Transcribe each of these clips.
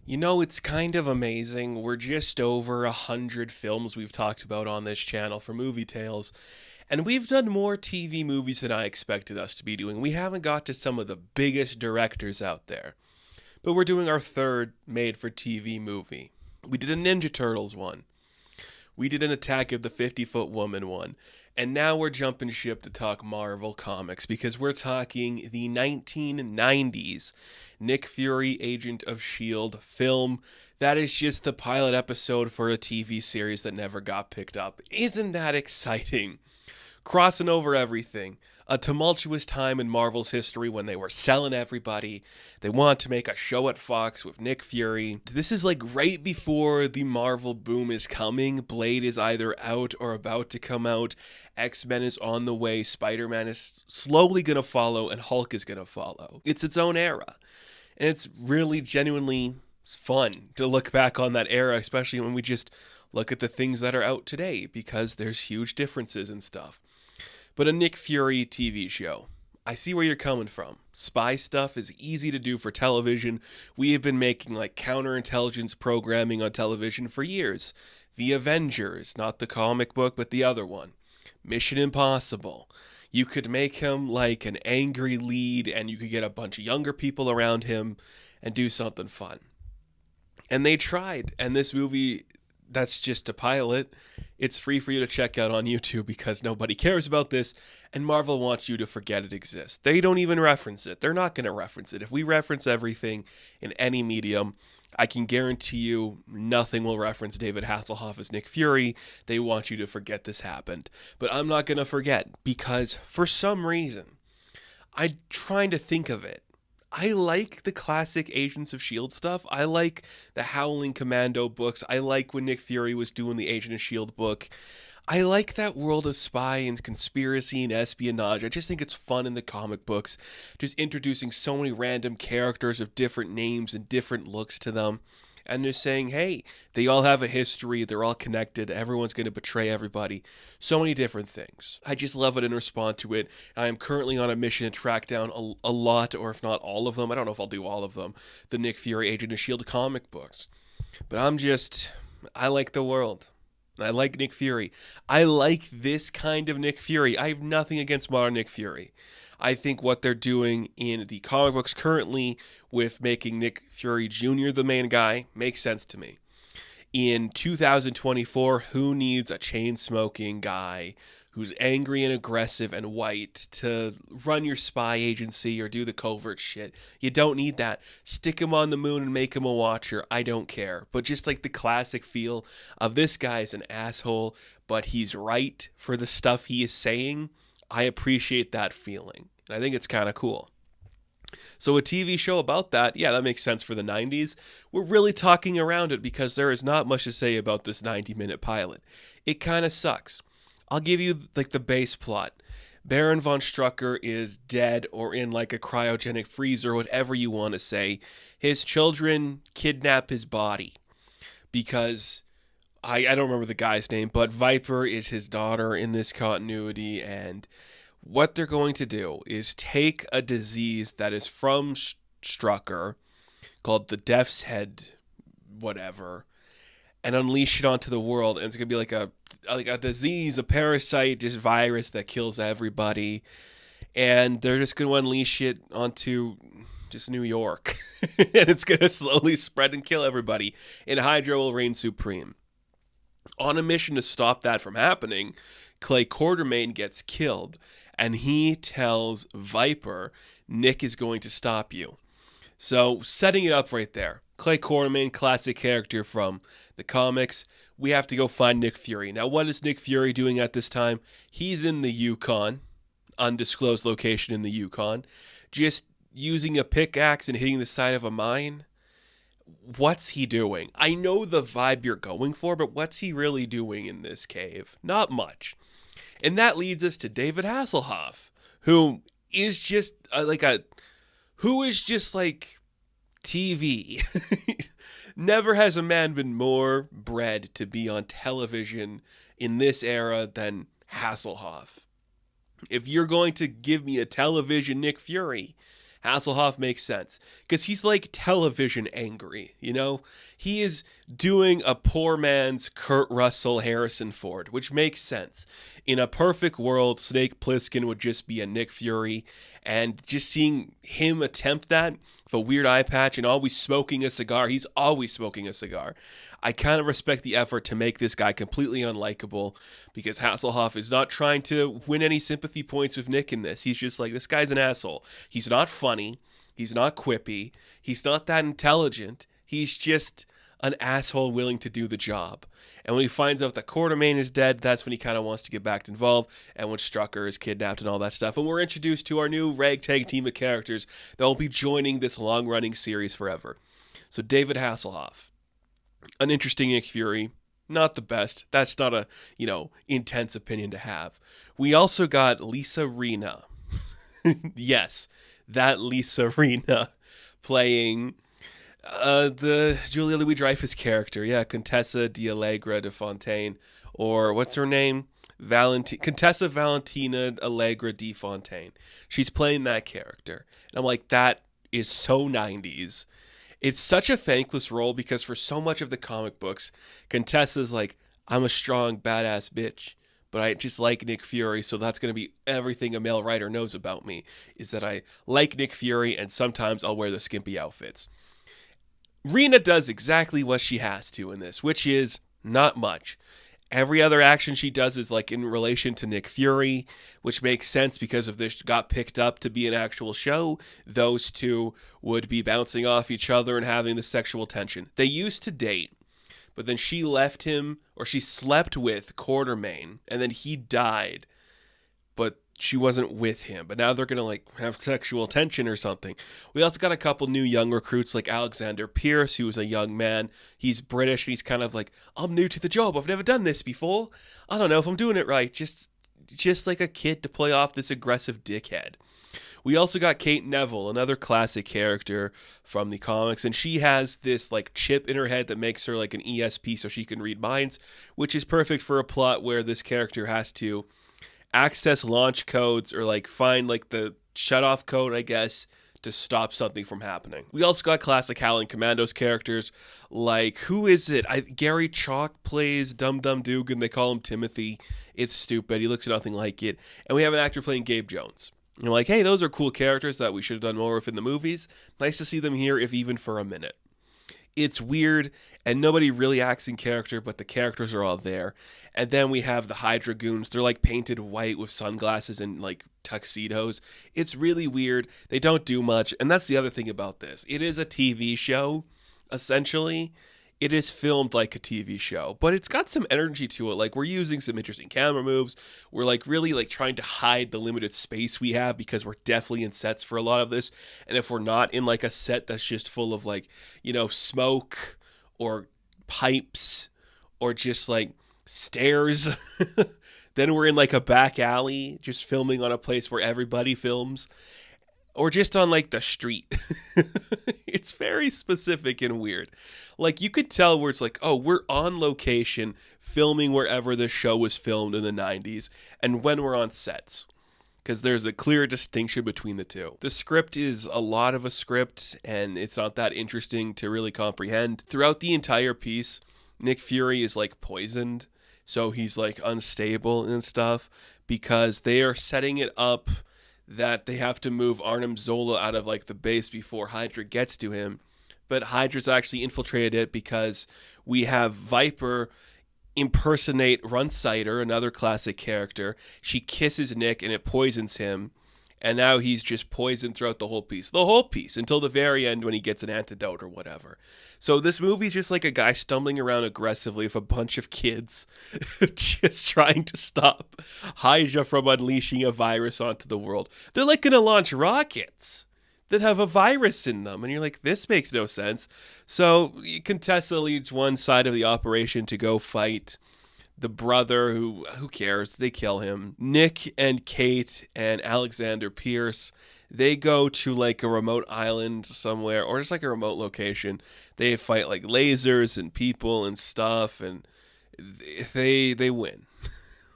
You know, it's kind of amazing. We're just over 100 films we've talked about on this channel for Movie Tales, and we've done more TV movies than I expected us to be doing. We haven't got to some of the biggest directors out there, but we're doing our third made for TV movie. We did a Ninja Turtles one, we did an Attack of the 50-Foot Woman one, and now we're jumping ship to talk Marvel Comics because we're talking the 1990s Nick Fury Agent of S.H.I.E.L.D. film. That is just the pilot episode for a TV series that never got picked up. Isn't that exciting? Crossing over everything. A tumultuous time in Marvel's history when they were selling everybody. They want to make a show at Fox with Nick Fury. This is like right before the Marvel boom is coming. Blade is either out or about to come out. X-Men is on the way. Spider-Man is slowly going to follow, and Hulk is going to follow. It's its own era. And it's really genuinely fun to look back on that era, especially when we just look at the things that are out today, because there's huge differences and stuff. But a Nick Fury TV show. I see where you're coming from. Spy stuff is easy to do for television. We have been making like counterintelligence programming on television for years. The Avengers, not the comic book, but the other one. Mission Impossible. You could make him like an angry lead, and you could get a bunch of younger people around him and do something fun. And they tried, and this movie, that's just a pilot. It's free for you to check out on YouTube because nobody cares about this, and Marvel wants you to forget it exists. They don't even reference it. They're not going to reference it. If we reference everything in any medium, I can guarantee you nothing will reference David Hasselhoff as Nick Fury. They want you to forget this happened. But I'm not going to forget because for some reason, I'm trying to think of it. I like the classic Agents of S.H.I.E.L.D. stuff. I like the Howling Commando books. I like when Nick Fury was doing the Agent of S.H.I.E.L.D. book. I like that world of spy and conspiracy and espionage. I just think it's fun in the comic books, just introducing so many random characters of different names and different looks to them. And just saying, hey, they all have a history, they're all connected, everyone's going to betray everybody. So many different things. I just love it and respond to it. I am currently on a mission to track down a lot, or if not all of them, I don't know if I'll do all of them, the Nick Fury Agent of S.H.I.E.L.D. comic books. But I like the world. I like Nick Fury. I like this kind of Nick Fury. I have nothing against modern Nick Fury. I think what they're doing in the comic books currently with making Nick Fury Jr. the main guy makes sense to me. In 2024, who needs a chain-smoking guy who's angry and aggressive and white to run your spy agency or do the covert shit? You don't need that. Stick him on the moon and make him a watcher. I don't care. But just like the classic feel of this guy's an asshole, but he's right for the stuff he is saying, I appreciate that feeling. And I think it's kind of cool. So a TV show about that, yeah, that makes sense for the 90s. We're really talking around it because there is not much to say about this 90-minute pilot. It kind of sucks. I'll give you like the base plot. Baron von Strucker is dead or in like a cryogenic freezer, whatever you want to say. His children kidnap his body because I don't remember the guy's name, but Viper is his daughter in this continuity, and what they're going to do is take a disease that is from Strucker called the Death's Head whatever and unleash it onto the world, and it's going to be like a disease, a parasite, just virus that kills everybody, and they're just going to unleash it onto just New York and it's going to slowly spread and kill everybody, and Hydra will reign supreme. On a mission to stop that from happening, Clay Quartermain gets killed, and he tells Viper, Nick is going to stop you. So, setting it up right there. Clay Quartermain, classic character from the comics. We have to go find Nick Fury. Now, what is Nick Fury doing at this time? He's in the Yukon, undisclosed location in the Yukon, just using a pickaxe and hitting the side of a mine. What's he doing? I know the vibe you're going for, but what's he really doing in this cave? Not much. And that leads us to David Hasselhoff, who is just like TV. Never has a man been more bred to be on television in this era than Hasselhoff. If you're going to give me a television Nick Fury, Hasselhoff makes sense because he's like television angry, you know? He is doing a poor man's Kurt Russell Harrison Ford, which makes sense. In a perfect world, Snake Plissken would just be a Nick Fury, and just seeing him attempt that with a weird eye patch and always smoking a cigar, he's always smoking a cigar. I kind of respect the effort to make this guy completely unlikable because Hasselhoff is not trying to win any sympathy points with Nick in this. He's just like, this guy's an asshole. He's not funny. He's not quippy. He's not that intelligent. He's just an asshole willing to do the job. And when he finds out that Quartermain is dead, that's when he kind of wants to get back involved, and when Strucker is kidnapped and all that stuff. And we're introduced to our new ragtag team of characters that will be joining this long-running series forever. So David Hasselhoff, an interesting Nick Fury, not the best. That's not a, intense opinion to have. We also got Lisa Rinna. Yes, that Lisa Rinna playing the Julia Louis-Dreyfus character. Yeah, Contessa d'Allegra de Fontaine, or what's her name? Contessa Valentina Allegra de Fontaine. She's playing that character. And I'm like, that is so 90s. It's such a thankless role because for so much of the comic books, Contessa's like, I'm a strong, badass bitch, but I just like Nick Fury, so that's going to be everything a male writer knows about me, is that I like Nick Fury and sometimes I'll wear the skimpy outfits. Rinna does exactly what she has to in this, which is not much. Every other action she does is like in relation to Nick Fury, which makes sense because if this got picked up to be an actual show, those two would be bouncing off each other and having the sexual tension. They used to date, but then she left him, or she slept with Quartermain, and then he died, but she wasn't with him. But now they're going to like have sexual tension or something. We also got a couple new young recruits like Alexander Pierce, who is a young man. He's British and he's kind of like, I'm new to the job. I've never done this before. I don't know if I'm doing it right. Just like a kid to play off this aggressive dickhead. We also got Kate Neville, another classic character from the comics, and she has this like chip in her head that makes her like an ESP so she can read minds, which is perfect for a plot where this character has to access launch codes or like find like the shut-off code, I guess, to stop something from happening. We also got classic Howling Commandos characters like, who is it? Gary Chalk plays Dum Dum Dugan. They call him Timothy. It's stupid. He looks nothing like it. And we have an actor playing Gabe Jones. And you're like, hey, those are cool characters that we should have done more with in the movies. Nice to see them here, if even for a minute. It's weird, and nobody really acts in character, but the characters are all there. And then we have the Hydra Goons. They're like painted white with sunglasses and like tuxedos. It's really weird. They don't do much, and that's the other thing about this. It is a TV show, essentially. It is filmed like a TV show, but it's got some energy to it. Like, we're using some interesting camera moves. We're like really like trying to hide the limited space we have because we're definitely in sets for a lot of this. And if we're not in like a set that's just full of like, smoke or pipes or just like stairs, then we're in like a back alley just filming on a place where everybody films. Or just on, like, the street. It's very specific and weird. Like, you could tell where it's like, oh, we're on location filming wherever the show was filmed in the 90s and when we're on sets. Because there's a clear distinction between the two. The script is a lot of a script, and it's not that interesting to really comprehend. Throughout the entire piece, Nick Fury is, like, poisoned. So he's, like, unstable and stuff because they are setting it up that they have to move Arnim Zola out of like the base before Hydra gets to him. But Hydra's actually infiltrated it because we have Viper impersonate Runsider, another classic character. She kisses Nick and it poisons him. And now he's just poisoned throughout the whole piece. The whole piece until the very end when he gets an antidote or whatever. So this movie's just like a guy stumbling around aggressively with a bunch of kids just trying to stop Hydra from unleashing a virus onto the world. They're like going to launch rockets that have a virus in them. And you're like, this makes no sense. So Contessa leads one side of the operation to go fight the brother who cares? They kill him. Nick and Kate and Alexander Pierce, they go to like a remote island somewhere or just like a remote location. They fight like lasers and people and stuff, and they win.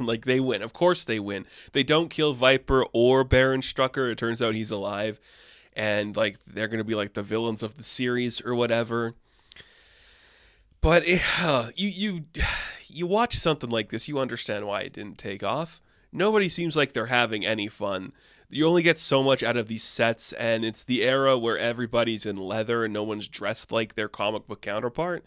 Like, they win. Of course they win. They don't kill Viper or Baron Strucker. It turns out he's alive. and like they're going to be like the villains of the series or whatever. But you watch something like this, you understand why it didn't take off. Nobody seems like they're having any fun. You only get so much out of these sets, and it's the era where everybody's in leather and no one's dressed like their comic book counterpart.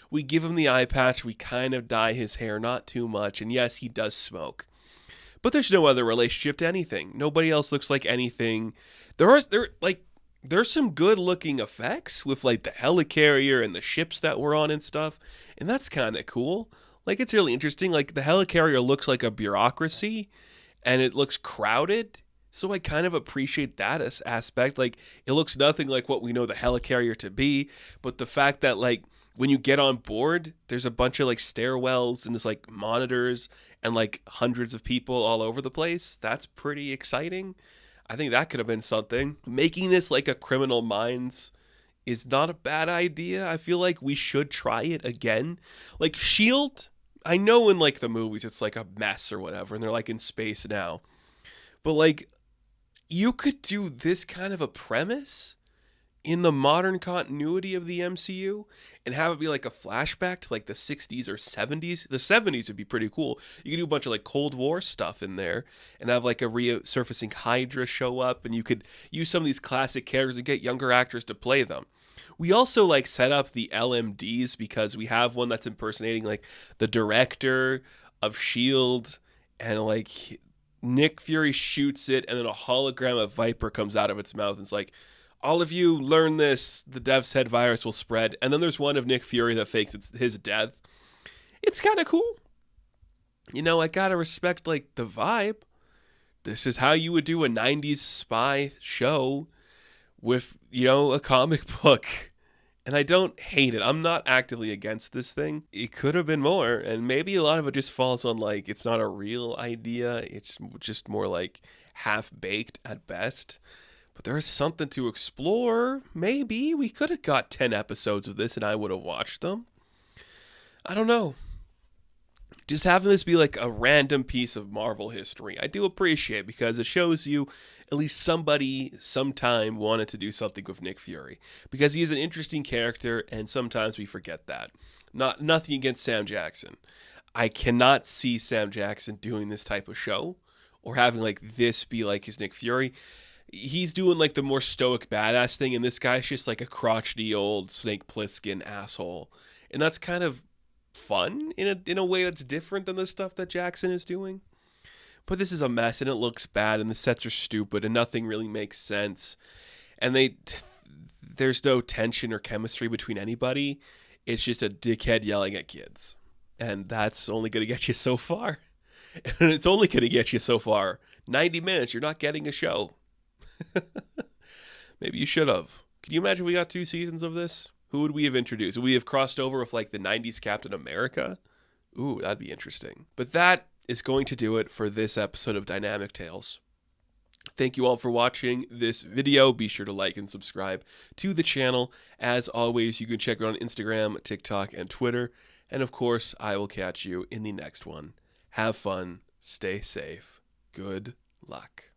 We give him the eye patch, we kind of dye his hair, not too much, and yes, he does smoke. But there's no other relationship to anything. Nobody else looks like anything. There's some good looking effects with like the helicarrier and the ships that we're on and stuff, and that's kind of cool. Like it's really interesting. Like the helicarrier looks like a bureaucracy, and it looks crowded. So I kind of appreciate that aspect. Like it looks nothing like what we know the helicarrier to be, but the fact that like when you get on board, there's a bunch of like stairwells and there's like monitors and like hundreds of people all over the place. That's pretty exciting. I think that could have been something. Making this like a Criminal Minds is not a bad idea. I feel like we should try it again. Like Shield, I know in like the movies it's like a mess or whatever, and they're like in space now. But like you could do this kind of a premise in the modern continuity of the MCU and have it be like a flashback to like the 60s or 70s. The 70s would be pretty cool. You could do a bunch of like Cold War stuff in there and have like a resurfacing Hydra show up, and you could use some of these classic characters and get younger actors to play them. We also like set up the LMDs because we have one that's impersonating like the director of Shield, and like Nick Fury shoots it and then a hologram of Viper comes out of its mouth and it's like, all of you learn this, the Dev's Head virus will spread. And then there's one of Nick Fury that fakes his death. It's kind of cool. You know, I gotta respect like the vibe. This is how you would do a 90s spy show with, you know, a comic book. And I don't hate it. I'm not actively against this thing. It could have been more, and maybe a lot of it just falls on like it's not a real idea. It's just more like half-baked at best. But there is something to explore. Maybe we could have got 10 episodes of this and I would have watched them. I don't know. Just having this be like a random piece of Marvel history, I do appreciate, because it shows you at least somebody sometime wanted to do something with Nick Fury, because he is an interesting character and sometimes we forget that. Nothing against Sam Jackson. I cannot see Sam Jackson doing this type of show or having like this be like his Nick Fury. He's doing like the more stoic badass thing, and this guy's just like a crotchety old Snake Plissken asshole. And that's kind of fun in a way that's different than the stuff that Jackson is doing. But this is a mess, and it looks bad, and the sets are stupid, and nothing really makes sense. And there's no tension or chemistry between anybody. It's just a dickhead yelling at kids. And that's only going to get you so far. And it's only going to get you so far. 90 minutes, you're not getting a show. Maybe you should have. Can you imagine if we got 2 seasons of this? Who would we have introduced? Would we have crossed over with like the 90s Captain America? Ooh, that'd be interesting. But that is going to do it for this episode of Dynamic Tales. Thank you all for watching this video. Be sure to like and subscribe to the channel. As always, you can check me out on Instagram, TikTok, and Twitter. And of course, I will catch you in the next one. Have fun. Stay safe. Good luck.